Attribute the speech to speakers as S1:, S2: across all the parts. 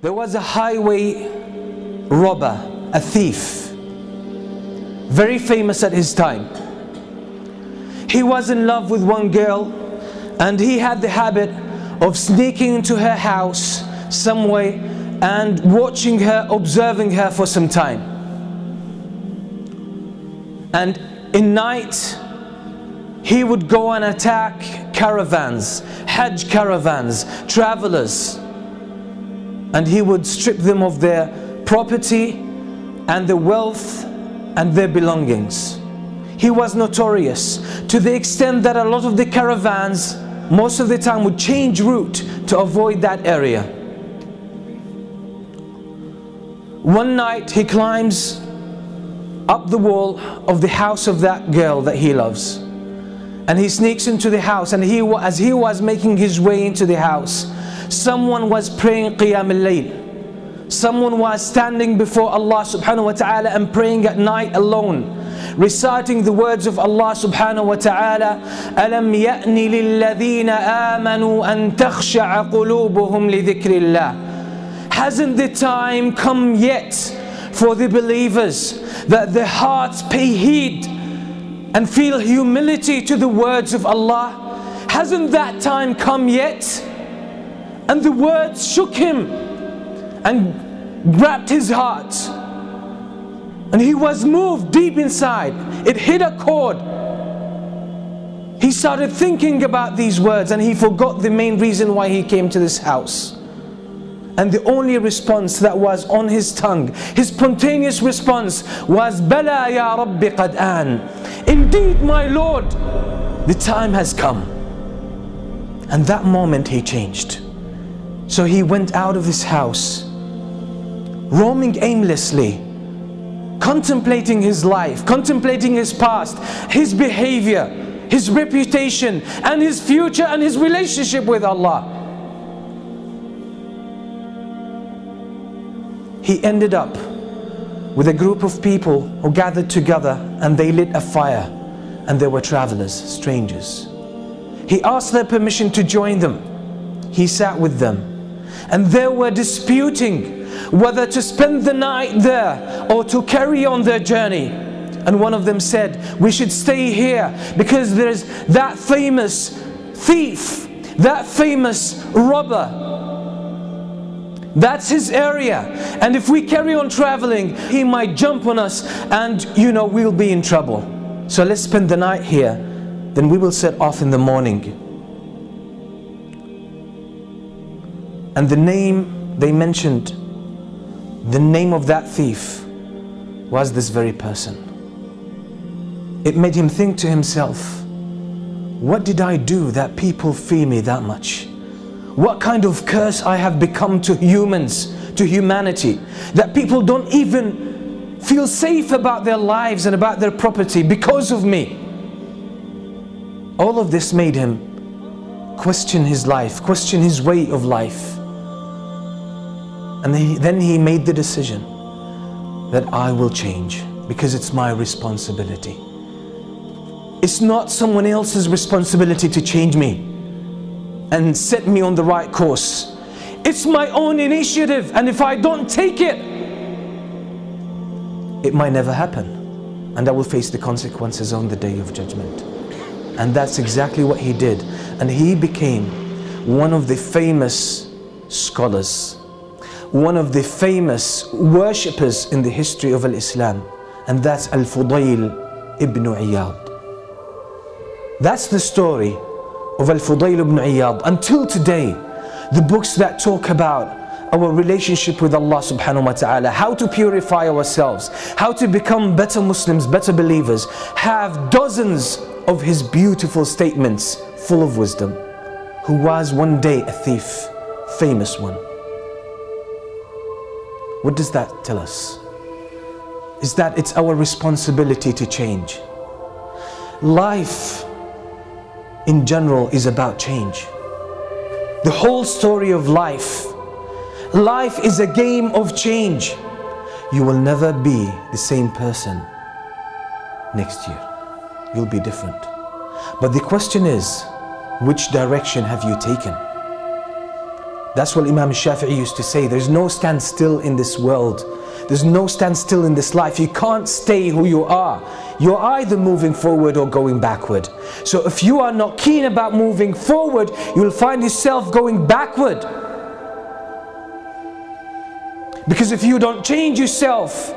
S1: There was a highway robber, a thief, very famous at his time. He was in love with one girl, and he had the habit of sneaking into her house some way and watching her, observing her for some time. And in night, he would go and attack caravans, Hajj caravans, travelers, and he would strip them of their property and their wealth and their belongings. He was notorious to the extent that a lot of the caravans most of the time would change route to avoid that area. One night he climbs up the wall of the house of that girl that he loves, and he sneaks into the house, and as he was making his way into the house, someone was praying Qiyam al-Layl. Someone was standing before Allah subhanahu wa ta'ala and praying at night alone, reciting the words of Allah subhanahu wa ta'ala, أَلَمْ يَأْنِ لِلَّذِينَ آمَنُوا أَن تَخْشَعَ قُلُوبُهُمْ لِذِكْرِ اللَّهِ. Hasn't the time come yet for the believers that their hearts pay heed and feel humility to the words of Allah? Hasn't that time come yet? And the words shook him and grabbed his heart, and he was moved deep inside. It hit a chord. He started thinking about these words, and he forgot the main reason why he came to this house. And the only response that was on his tongue, his spontaneous response, was Bala ya Rabbi qad an. Indeed, my Lord, the time has come. And that moment he changed. So he went out of his house, roaming aimlessly, contemplating his life, contemplating his past, his behavior, his reputation, and his future, and his relationship with Allah. He ended up with a group of people who gathered together, and they lit a fire, and there were travelers, strangers. He asked their permission to join them. He sat with them, and they were disputing whether to spend the night there or to carry on their journey. And one of them said, we should stay here because there's that famous thief, that famous robber. That's his area, and if we carry on traveling, he might jump on us, and we'll be in trouble. So let's spend the night here, then we will set off in the morning. And the name they mentioned, the name of that thief, was this very person. It made him think to himself, what did I do that people fear me that much? What kind of curse I have become to humans, to humanity, that people don't even feel safe about their lives and about their property because of me. All of this made him question his life, question his way of life. And then he made the decision that I will change because it's my responsibility. It's not someone else's responsibility to change me and set me on the right course. It's my own initiative, and if I don't take it, it might never happen, and I will face the consequences on the day of judgment. And that's exactly what he did, and he became one of the famous scholars, one of the famous worshippers in the history of Islam, and that's Al-Fudayl ibn Iyad. That's the story of Al-Fudayl ibn Iyad. Until today, the books that talk about our relationship with Allah subhanahu wa ta'ala, how to purify ourselves, how to become better Muslims, better believers, have dozens of his beautiful statements full of wisdom, who was one day a thief, famous one. What does that tell us? Is that it's our responsibility to change. Life in general is about change. The whole story of life is a game of change. You will never be the same person next year. You'll be different. But the question is, which direction have you taken? That's what Imam Shafi'i used to say. There's no standstill in this world. There's no standstill in this life. You can't stay who you are. You're either moving forward or going backward. So if you are not keen about moving forward, you'll find yourself going backward. Because if you don't change yourself,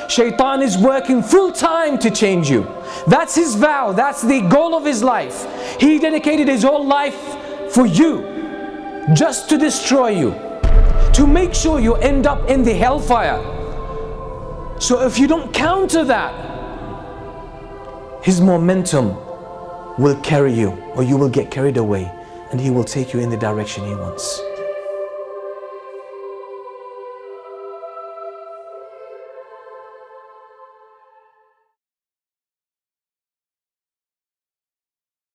S1: Shaitan is working full time to change you. That's his vow. That's the goal of his life. He dedicated his whole life for you, just to destroy you, to make sure you end up in the hellfire. So if you don't counter that, his momentum will carry you, or you will get carried away, and he will take you in the direction he wants.